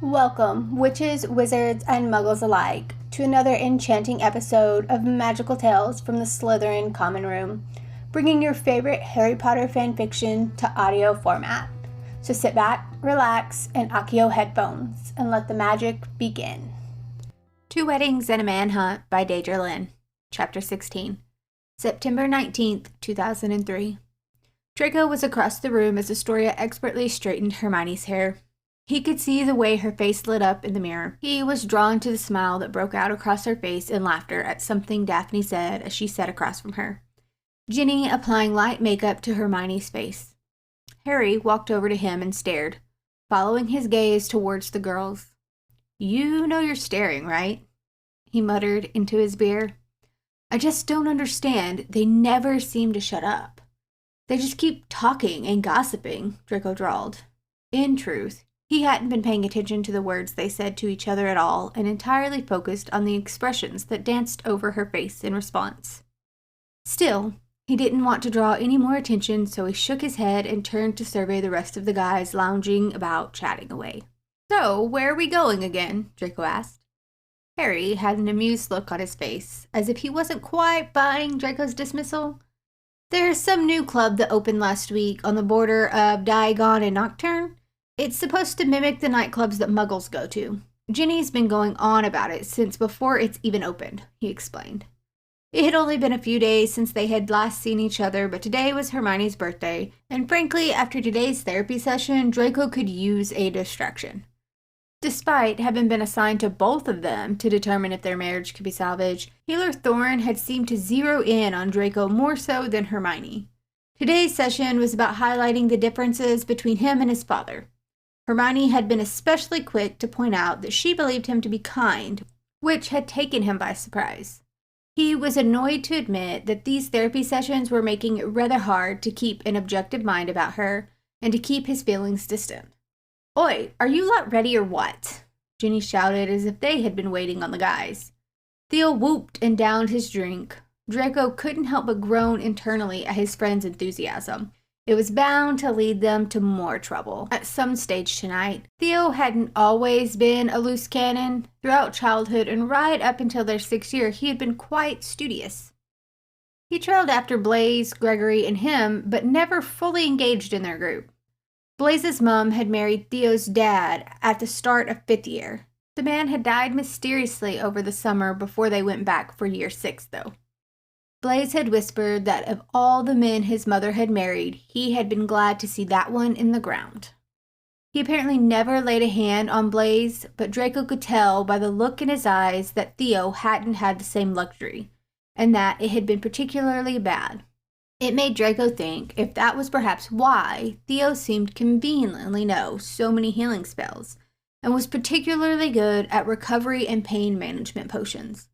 Welcome, witches, wizards, and muggles alike, to another enchanting episode of Magical Tales from the Slytherin Common Room, bringing your favorite Harry Potter fanfiction to audio format. So sit back, relax, and Accio headphones, and let the magic begin. Two Weddings and a Manhunt by Deydralinne, Chapter 16, September 19th, 2003. Draco was across the room as Astoria expertly straightened Hermione's hair. He could see the way her face lit up in the mirror. He was drawn to the smile that broke out across her face in laughter at something Daphne said as she sat across from her. Ginny applying light makeup to Hermione's face. Harry walked over to him and stared, following his gaze towards the girls. "You know you're staring, right?" he muttered into his beer. "I just don't understand. They never seem to shut up. They just keep talking and gossiping," Draco drawled. In truth, he hadn't been paying attention to the words they said to each other at all and entirely focused on the expressions that danced over her face in response. Still, he didn't want to draw any more attention, so he shook his head and turned to survey the rest of the guys lounging about, chatting away. "So, where are we going again?" Draco asked. Harry had an amused look on his face, as if he wasn't quite buying Draco's dismissal. "There's some new club that opened last week on the border of Diagon and Nocturne. It's supposed to mimic the nightclubs that muggles go to. Ginny's been going on about it since before it's even opened," he explained. It had only been a few days since they had last seen each other, but today was Hermione's birthday, and frankly, after today's therapy session, Draco could use a distraction. Despite having been assigned to both of them to determine if their marriage could be salvaged, Healer Thorn had seemed to zero in on Draco more so than Hermione. Today's session was about highlighting the differences between him and his father. Hermione had been especially quick to point out that she believed him to be kind, which had taken him by surprise. He was annoyed to admit that these therapy sessions were making it rather hard to keep an objective mind about her and to keep his feelings distant. "Oi, are you lot ready or what?" Ginny shouted as if they had been waiting on the guys. Theo whooped and downed his drink. Draco couldn't help but groan internally at his friend's enthusiasm. It was bound to lead them to more trouble at some stage tonight. Theo hadn't always been a loose cannon. Throughout childhood and right up until their 6th year, he had been quite studious. He trailed after Blaise, Gregory, and him, but never fully engaged in their group. Blaise's mom had married Theo's dad at the start of 5th year. The man had died mysteriously over the summer before they went back for year 6, though. Blaise had whispered that of all the men his mother had married, he had been glad to see that one in the ground. He apparently never laid a hand on Blaise, but Draco could tell by the look in his eyes that Theo hadn't had the same luxury, and that it had been particularly bad. It made Draco think if that was perhaps why Theo seemed conveniently know so many healing spells, and was particularly good at recovery and pain management potions.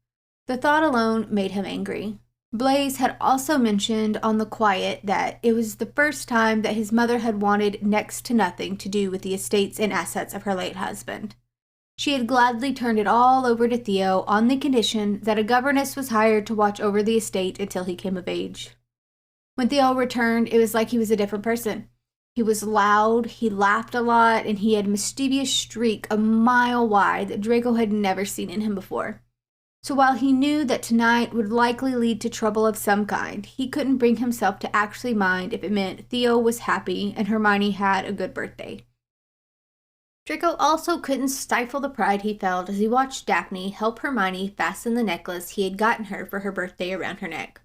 The thought alone made him angry. Blaise had also mentioned on the quiet that it was the first time that his mother had wanted next to nothing to do with the estates and assets of her late husband. She had gladly turned it all over to Theo on the condition that a governess was hired to watch over the estate until he came of age. When Theo returned, it was like he was a different person. He was loud, he laughed a lot, and he had a mischievous streak a mile wide that Draco had never seen in him before. So while he knew that tonight would likely lead to trouble of some kind, he couldn't bring himself to actually mind if it meant Theo was happy and Hermione had a good birthday. Draco also couldn't stifle the pride he felt as he watched Daphne help Hermione fasten the necklace he had gotten her for her birthday around her neck.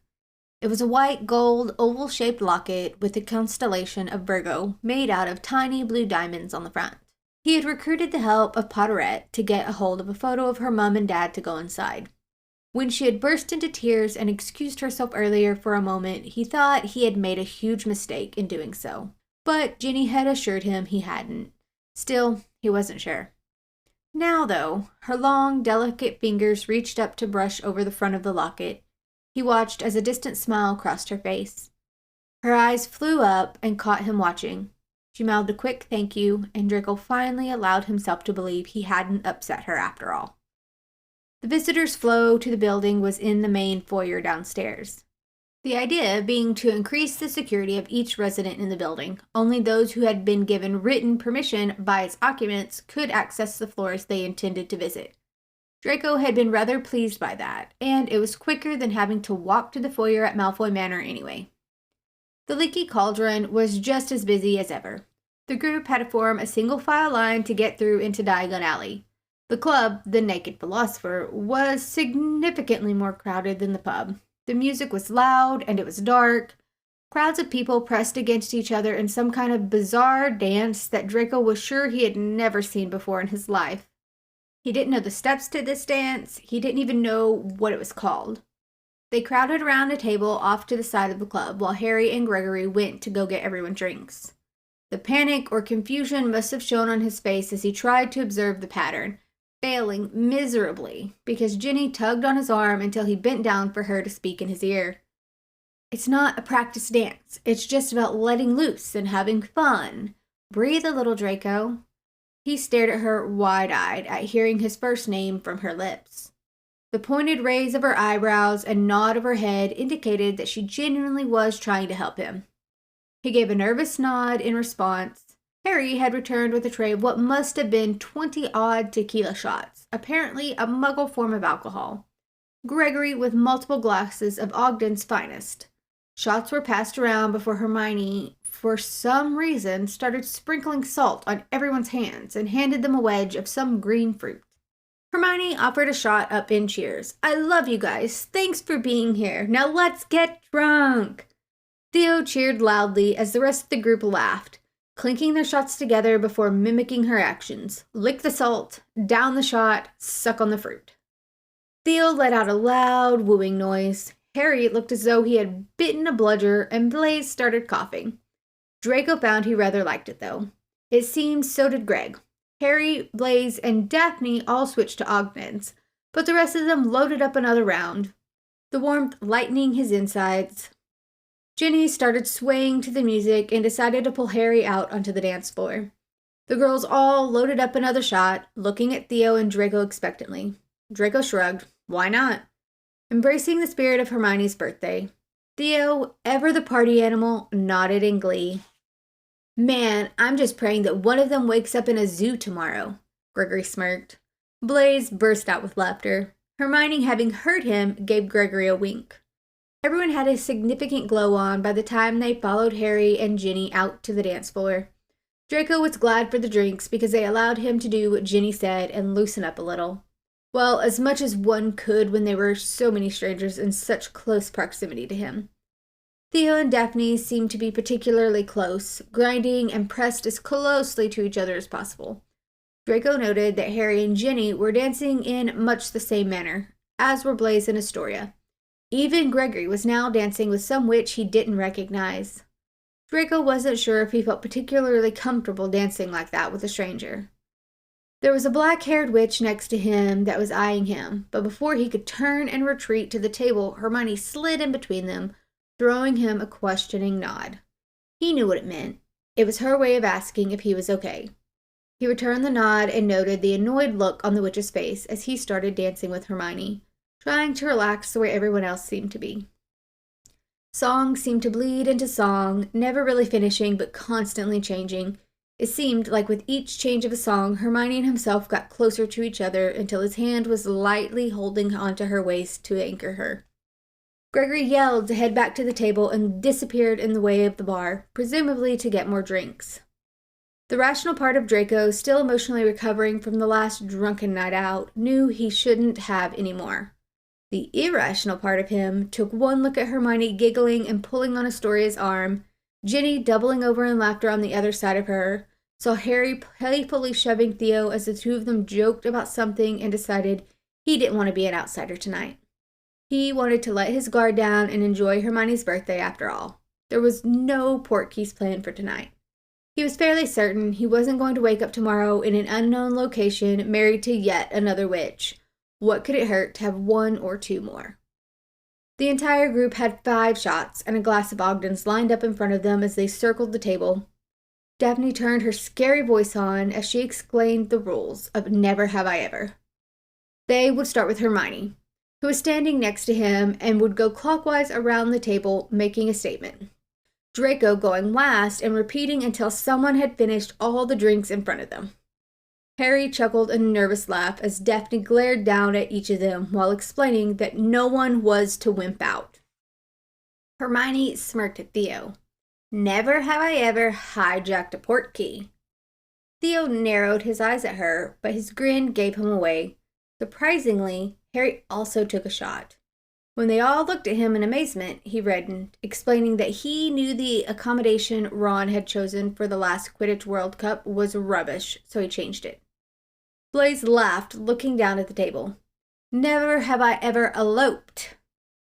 It was a white gold oval-shaped locket with a constellation of Virgo made out of tiny blue diamonds on the front. He had recruited the help of Potterette to get a hold of a photo of her mom and dad to go inside. When she had burst into tears and excused herself earlier for a moment, he thought he had made a huge mistake in doing so. But Ginny had assured him he hadn't. Still, he wasn't sure. Now, though, her long, delicate fingers reached up to brush over the front of the locket. He watched as a distant smile crossed her face. Her eyes flew up and caught him watching. She mouthed a quick thank you, and Draco finally allowed himself to believe he hadn't upset her after all. The visitors' flow to the building was in the main foyer downstairs. The idea being to increase the security of each resident in the building. Only those who had been given written permission by its occupants could access the floors they intended to visit. Draco had been rather pleased by that, and it was quicker than having to walk to the foyer at Malfoy Manor anyway. The Leaky Cauldron was just as busy as ever. The group had to form a single file line to get through into Diagon Alley. The club, the Naked Philosopher, was significantly more crowded than the pub. The music was loud and it was dark. Crowds of people pressed against each other in some kind of bizarre dance that Draco was sure he had never seen before in his life. He didn't know the steps to this dance. He didn't even know what it was called. They crowded around a table off to the side of the club while Harry and Gregory went to go get everyone drinks. The panic or confusion must have shown on his face as he tried to observe the pattern, failing miserably because Ginny tugged on his arm until he bent down for her to speak in his ear. It's not a practice dance. It's just about letting loose and having fun. Breathe a little, Draco. He stared at her wide-eyed at hearing his first name from her lips. The pointed raise of her eyebrows and nod of her head indicated that she genuinely was trying to help him. He gave a nervous nod in response. Harry had returned with a tray of what must have been 20-odd tequila shots, apparently a muggle form of alcohol. Gregory with multiple glasses of Ogden's finest. Shots were passed around before Hermione, for some reason, started sprinkling salt on everyone's hands and handed them a wedge of some green fruit. Hermione offered a shot up in cheers. I love you guys. Thanks for being here. Now let's get drunk. Theo cheered loudly as the rest of the group laughed, clinking their shots together before mimicking her actions. Lick the salt, down the shot, suck on the fruit. Theo let out a loud, wooing noise. Harry looked as though he had bitten a bludger, and Blaise started coughing. Draco found he rather liked it, though. It seemed so did Greg. Harry, Blaise, and Daphne all switched to Ogden's, but the rest of them loaded up another round, the warmth lightening his insides. Ginny started swaying to the music and decided to pull Harry out onto the dance floor. The girls all loaded up another shot, looking at Theo and Draco expectantly. Draco shrugged. Why not? Embracing the spirit of Hermione's birthday. Theo, ever the party animal, nodded in glee. Man, I'm just praying that one of them wakes up in a zoo tomorrow, Gregory smirked. Blaise burst out with laughter. Hermione, having heard him, gave Gregory a wink. Everyone had a significant glow on by the time they followed Harry and Ginny out to the dance floor. Draco was glad for the drinks because they allowed him to do what Ginny said and loosen up a little. Well, as much as one could when there were so many strangers in such close proximity to him. Theo and Daphne seemed to be particularly close, grinding and pressed as closely to each other as possible. Draco noted that Harry and Ginny were dancing in much the same manner, as were Blaise and Astoria. Even Gregory was now dancing with some witch he didn't recognize. Draco wasn't sure if he felt particularly comfortable dancing like that with a stranger. There was a black-haired witch next to him that was eyeing him, but before he could turn and retreat to the table, Hermione slid in between them, throwing him a questioning nod. He knew what it meant. It was her way of asking if he was okay. He returned the nod and noted the annoyed look on the witch's face as he started dancing with Hermione, trying to relax the way everyone else seemed to be. Song seemed to bleed into song, never really finishing but constantly changing. It seemed like with each change of a song, Hermione and himself got closer to each other until his hand was lightly holding onto her waist to anchor her. Gregory yelled to head back to the table and disappeared in the way of the bar, presumably to get more drinks. The rational part of Draco, still emotionally recovering from the last drunken night out, knew he shouldn't have any more. The irrational part of him took one look at Hermione giggling and pulling on Astoria's arm, Ginny doubling over in laughter on the other side of her, saw Harry playfully shoving Theo as the two of them joked about something and decided he didn't want to be an outsider tonight. He wanted to let his guard down and enjoy Hermione's birthday after all. There was no portkeys planned for tonight. He was fairly certain he wasn't going to wake up tomorrow in an unknown location married to yet another witch. What could it hurt to have one or two more? The entire group had 5 shots and a glass of Ogden's lined up in front of them as they circled the table. Daphne turned her scary voice on as she explained the rules of Never Have I Ever. They would start with Hermione. who was standing next to him and would go clockwise around the table, making a statement. Draco going last and repeating until someone had finished all the drinks in front of them. Harry chuckled a nervous laugh as Daphne glared down at each of them while explaining that no one was to wimp out. Hermione smirked at Theo. Never have I ever hijacked a portkey. Theo narrowed his eyes at her, but his grin gave him away. Surprisingly, Harry also took a shot. When they all looked at him in amazement, he reddened, explaining that he knew the accommodation Ron had chosen for the last Quidditch World Cup was rubbish, so he changed it. Blaise laughed, looking down at the table. Never have I ever eloped.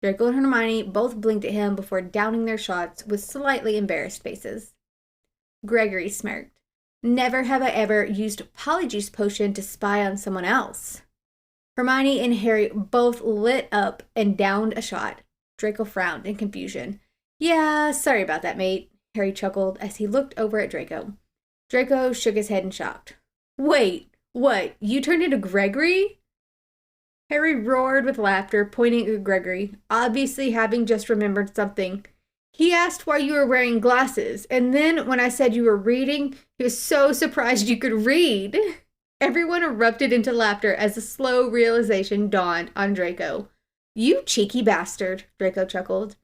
Draco and Hermione both blinked at him before downing their shots with slightly embarrassed faces. Gregory smirked. Never have I ever used Polyjuice Potion to spy on someone else. Hermione and Harry both lit up and downed a shot. Draco frowned in confusion. Yeah, sorry about that, mate, Harry chuckled as he looked over at Draco. Draco shook his head in shock. Wait, what? You turned into Gregory? Harry roared with laughter, pointing at Gregory, obviously having just remembered something. He asked why you were wearing glasses, and then when I said you were reading, he was so surprised you could read. Everyone erupted into laughter as a slow realization dawned on Draco. You cheeky bastard, Draco chuckled.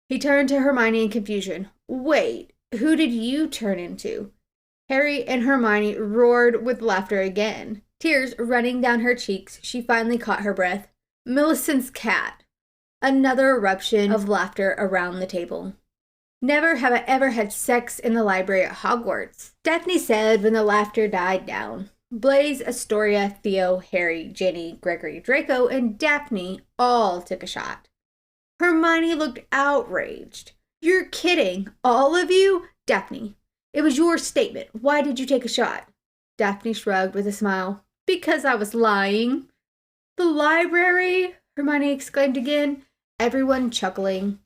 He turned to Hermione in confusion. Wait, who did you turn into? Harry and Hermione roared with laughter again. Tears running down her cheeks, she finally caught her breath. Millicent's cat. Another eruption of laughter around the table. Never have I ever had sex in the library at Hogwarts, Daphne said when the laughter died down. Blaise, Astoria, Theo, Harry, Ginny, Gregory, Draco, and Daphne all took a shot. Hermione looked outraged. You're kidding, all of you? Daphne, it was your statement. Why did you take a shot? Daphne shrugged with a smile. Because I was lying. The library? Hermione exclaimed again, everyone chuckling.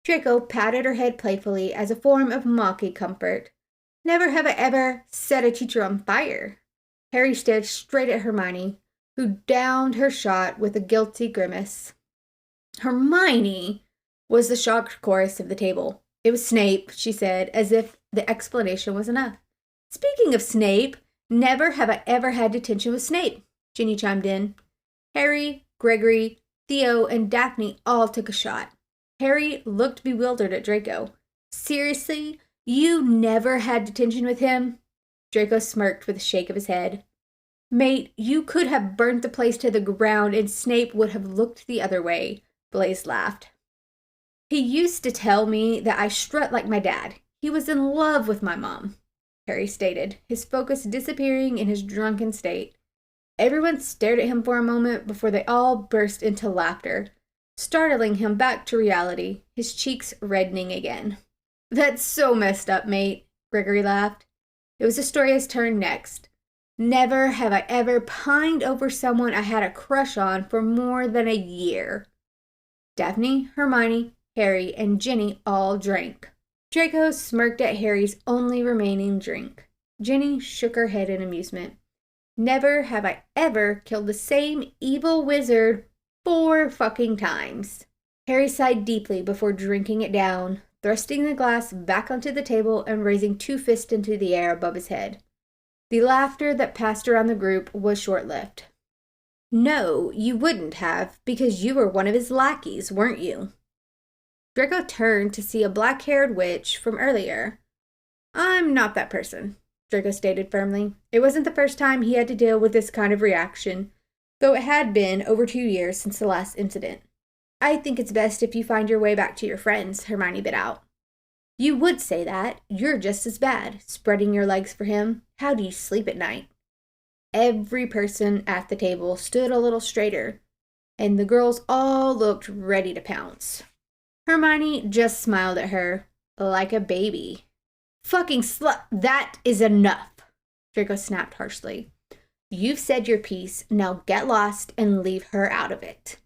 Draco patted her head playfully as a form of mocking comfort. Never have I ever set a teacher on fire. Harry stared straight at Hermione, who downed her shot with a guilty grimace. Hermione, was the shocked chorus of the table. It was Snape, she said, as if the explanation was enough. Speaking of Snape, never have I ever had detention with Snape, Ginny chimed in. Harry, Gregory, Theo, and Daphne all took a shot. Harry looked bewildered at Draco. Seriously? You never had detention with him? Draco smirked with a shake of his head. Mate, you could have burnt the place to the ground and Snape would have looked the other way, Blaise laughed. He used to tell me that I strut like my dad. He was in love with my mom, Harry stated, his focus disappearing in his drunken state. Everyone stared at him for a moment before they all burst into laughter, startling him back to reality, his cheeks reddening again. That's so messed up, mate, Gregory laughed. It was Astoria's turn next. Never have I ever pined over someone I had a crush on for more than a year. Daphne, Hermione, Harry, and Ginny all drank. Draco smirked at Harry's only remaining drink. Ginny shook her head in amusement. Never have I ever killed the same evil wizard 4 fucking times. Harry sighed deeply before drinking it down, thrusting the glass back onto the table and raising 2 fists into the air above his head. The laughter that passed around the group was short-lived. No, you wouldn't have, because you were one of his lackeys, weren't you? Draco turned to see a black-haired witch from earlier. I'm not that person, Draco stated firmly. It wasn't the first time he had to deal with this kind of reaction, though it had been over 2 years since the last incident. I think it's best if you find your way back to your friends, Hermione bit out. You would say that. You're just as bad, spreading your legs for him. How do you sleep at night? Every person at the table stood a little straighter, and the girls all looked ready to pounce. Hermione just smiled at her, like a baby. Fucking slut, that is enough, Draco snapped harshly. You've said your piece, now get lost and leave her out of it.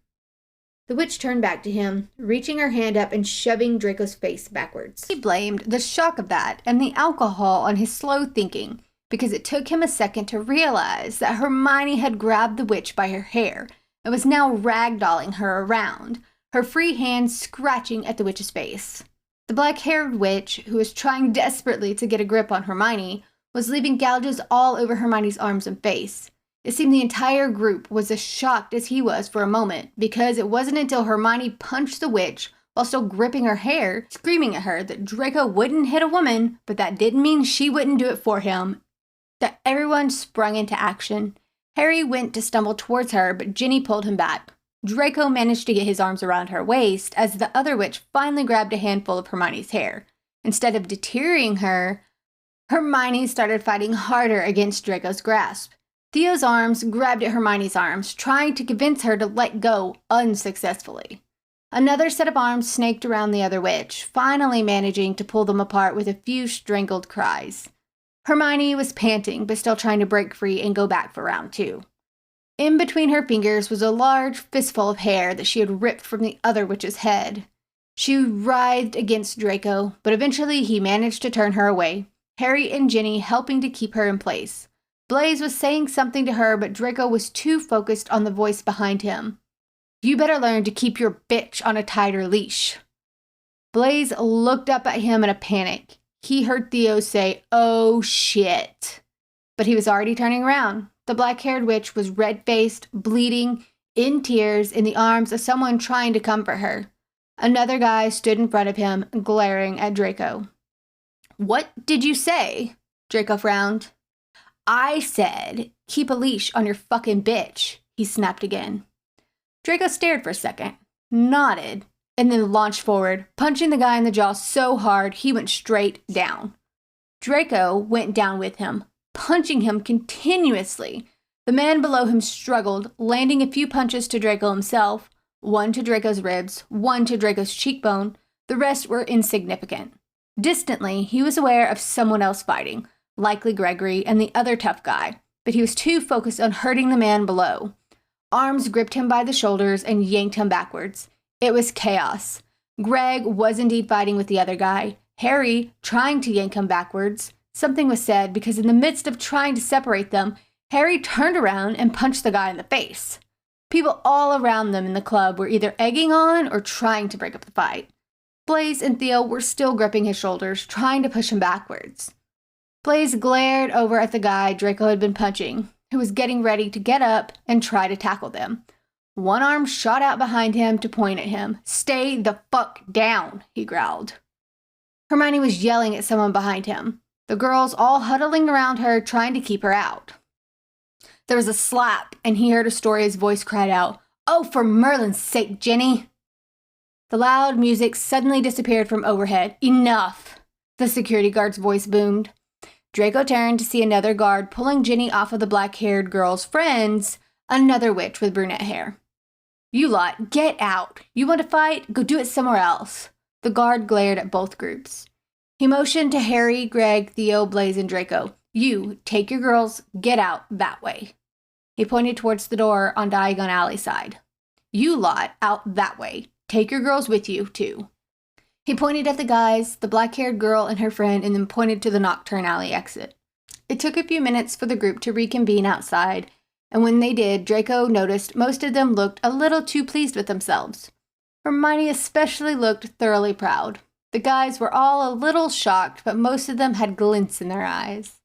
The witch turned back to him, reaching her hand up and shoving Draco's face backwards. He blamed the shock of that and the alcohol on his slow thinking, because it took him a second to realize that Hermione had grabbed the witch by her hair and was now ragdolling her around, her free hand scratching at the witch's face. The black-haired witch, who was trying desperately to get a grip on Hermione, was leaving gouges all over Hermione's arms and face. It seemed the entire group was as shocked as he was for a moment, because it wasn't until Hermione punched the witch while still gripping her hair, screaming at her that Draco wouldn't hit a woman, but that didn't mean she wouldn't do it for him, that everyone sprung into action. Harry went to stumble towards her, but Ginny pulled him back. Draco managed to get his arms around her waist as the other witch finally grabbed a handful of Hermione's hair. Instead of deterring her, Hermione started fighting harder against Draco's grasp. Theo's arms grabbed at Hermione's arms, trying to convince her to let go unsuccessfully. Another set of arms snaked around the other witch, finally managing to pull them apart with a few strangled cries. Hermione was panting, but still trying to break free and go back for round 2. In between her fingers was a large fistful of hair that she had ripped from the other witch's head. She writhed against Draco, but eventually he managed to turn her away, Harry and Ginny helping to keep her in place. Blaise was saying something to her, but Draco was too focused on the voice behind him. "You better learn to keep your bitch on a tighter leash." Blaise looked up at him in a panic. He heard Theo say, "Oh shit." But he was already turning around. The black-haired witch was red-faced, bleeding, in tears, in the arms of someone trying to comfort her. Another guy stood in front of him, glaring at Draco. "What did you say?" Draco frowned. "I said, keep a leash on your fucking bitch," he snapped again. Draco stared for a second, nodded, and then launched forward, punching the guy in the jaw so hard he went straight down. Draco went down with him, punching him continuously. The man below him struggled, landing a few punches to Draco himself, one to Draco's ribs, one to Draco's cheekbone. The rest were insignificant. Distantly, he was aware of someone else fighting, likely Gregory and the other tough guy, but he was too focused on hurting the man below. Arms gripped him by the shoulders and yanked him backwards. It was chaos. Greg was indeed fighting with the other guy, Harry trying to yank him backwards. Something was said because in the midst of trying to separate them, Harry turned around and punched the guy in the face. People all around them in the club were either egging on or trying to break up the fight. Blaise and Theo were still gripping his shoulders, trying to push him backwards. Blaise glared over at the guy Draco had been punching, who was getting ready to get up and try to tackle them. One arm shot out behind him to point at him. "Stay the fuck down," he growled. Hermione was yelling at someone behind him, the girls all huddling around her trying to keep her out. There was a slap, and he heard Astoria's voice cried out, "Oh, for Merlin's sake, Ginny!" The loud music suddenly disappeared from overhead. "Enough!" the security guard's voice boomed. Draco turned to see another guard pulling Ginny off of the black-haired girl's friends, another witch with brunette hair. "You lot, get out! You want to fight? Go do it somewhere else." The guard glared at both groups. He motioned to Harry, Greg, Theo, Blaise, and Draco. "You, take your girls, get out that way." He pointed towards the door on Diagon Alley side. "You lot, out that way. Take your girls with you, too." He pointed at the guys, the black-haired girl and her friend, and then pointed to the Nocturne Alley exit. It took a few minutes for the group to reconvene outside, and when they did, Draco noticed most of them looked a little too pleased with themselves. Hermione especially looked thoroughly proud. The guys were all a little shocked, but most of them had glints in their eyes.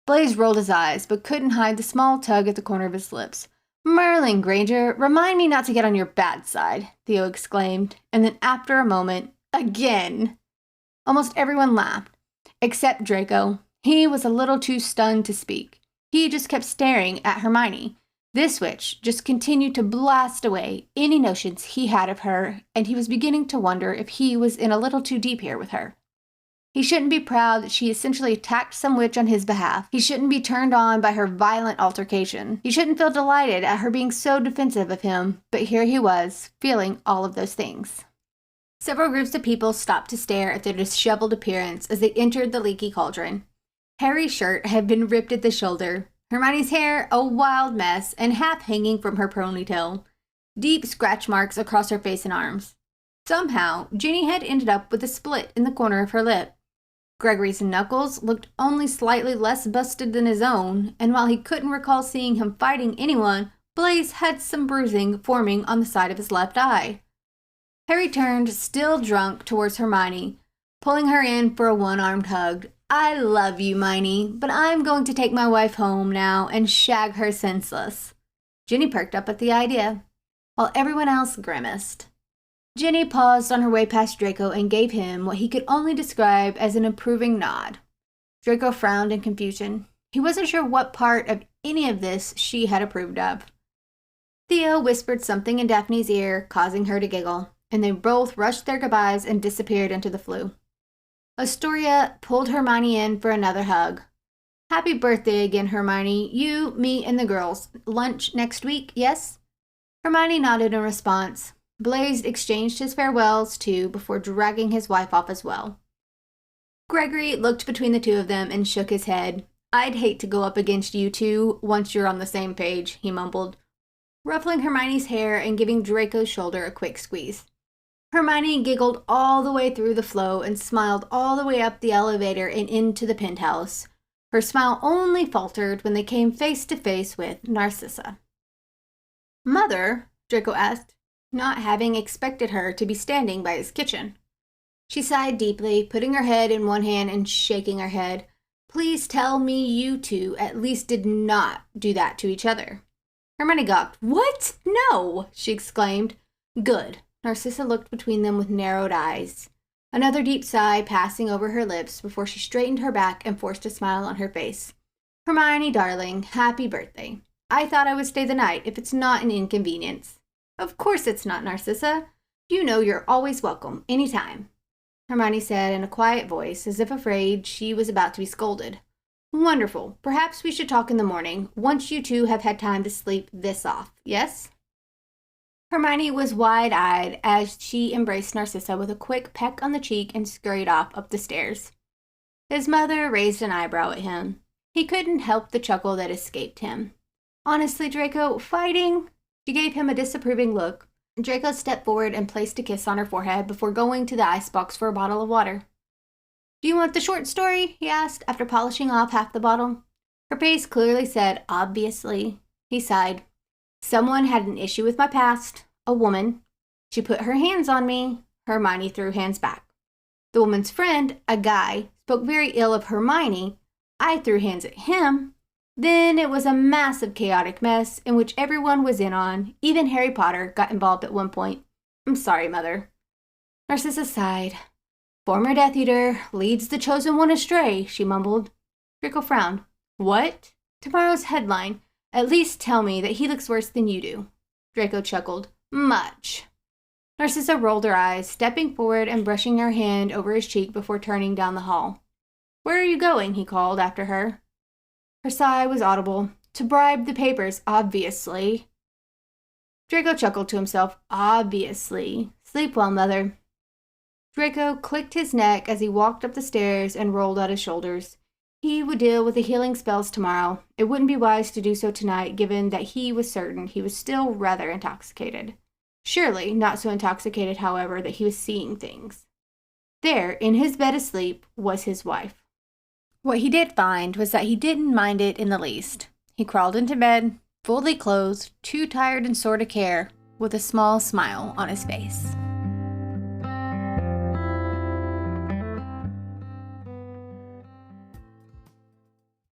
Blaise rolled his eyes, but couldn't hide the small tug at the corner of his lips. "Merlin Granger, remind me not to get on your bad side," Theo exclaimed, and then after a moment, "Again!" Almost everyone laughed, except Draco. He was a little too stunned to speak. He just kept staring at Hermione. This witch just continued to blast away any notions he had of her, and he was beginning to wonder if he was in a little too deep here with her. He shouldn't be proud that she essentially attacked some witch on his behalf. He shouldn't be turned on by her violent altercation. He shouldn't feel delighted at her being so defensive of him, but here he was, feeling all of those things. Several groups of people stopped to stare at their disheveled appearance as they entered the leaky cauldron. Harry's shirt had been ripped at the shoulder, Hermione's hair a wild mess and half hanging from her ponytail, deep scratch marks across her face and arms. Somehow, Ginny had ended up with a split in the corner of her lip. Gregory's knuckles looked only slightly less busted than his own, and while he couldn't recall seeing him fighting anyone, Blaise had some bruising forming on the side of his left eye. Harry turned, still drunk, towards Hermione, pulling her in for a one-armed hug. I love you, Miney, but I'm going to take my wife home now and shag her senseless. Ginny perked up at the idea, while everyone else grimaced. Ginny paused on her way past Draco and gave him what he could only describe as an approving nod. Draco frowned in confusion. He wasn't sure what part of any of this she had approved of. Theo whispered something in Daphne's ear, causing her to giggle, and they both rushed their goodbyes and disappeared into the flue. Astoria pulled Hermione in for another hug. Happy birthday again, Hermione. You, me, and the girls. Lunch next week, yes? Hermione nodded in response. Blaise exchanged his farewells, too, before dragging his wife off as well. Gregory looked between the two of them and shook his head. I'd hate to go up against you two once you're on the same page, he mumbled, ruffling Hermione's hair and giving Draco's shoulder a quick squeeze. Hermione giggled all the way through the flow and smiled all the way up the elevator and into the penthouse. Her smile only faltered when they came face to face with Narcissa. Mother? Draco asked, not having expected her to be standing by his kitchen. She sighed deeply, putting her head in one hand and shaking her head. Please tell me you two at least did not do that to each other. Hermione gawked. What? No, she exclaimed. Good. Narcissa looked between them with narrowed eyes, another deep sigh passing over her lips before she straightened her back and forced a smile on her face. Hermione, darling, happy birthday. I thought I would stay the night if it's not an inconvenience. Of course it's not, Narcissa. You know you're always welcome, anytime, Hermione said in a quiet voice, as if afraid she was about to be scolded. Wonderful. Perhaps we should talk in the morning, once you two have had time to sleep this off, yes? Hermione was wide-eyed as she embraced Narcissa with a quick peck on the cheek and scurried off up the stairs. His mother raised an eyebrow at him. He couldn't help the chuckle that escaped him. Honestly, Draco, fighting? She gave him a disapproving look. Draco stepped forward and placed a kiss on her forehead before going to the icebox for a bottle of water. Do you want the short story? He asked, after polishing off half the bottle. Her face clearly said, obviously. He sighed. Someone had an issue with my past. A woman. She put her hands on me. Hermione threw hands back. The woman's friend, a guy, spoke very ill of Hermione. I threw hands at him. Then it was a massive chaotic mess in which everyone was in on. Even Harry Potter got involved at one point. I'm sorry, Mother. Narcissa sighed. Former Death Eater leads the chosen one astray, she mumbled. Draco frowned. What? Tomorrow's headline. At least tell me that he looks worse than you do. Draco chuckled. Much. Narcissa rolled her eyes, stepping forward and brushing her hand over his cheek before turning down the hall. Where are you going? He called after her. Her sigh was audible. To bribe the papers, obviously. Draco chuckled to himself. Obviously. Sleep well, Mother. Draco clicked his neck as he walked up the stairs and rolled out his shoulders. He would deal with the healing spells tomorrow. It wouldn't be wise to do so tonight, given that he was certain he was still rather intoxicated. Surely not so intoxicated, however, that he was seeing things. There, in his bed asleep, was his wife. What he did find was that he didn't mind it in the least. He crawled into bed, fully clothed, too tired and sore to care, with a small smile on his face.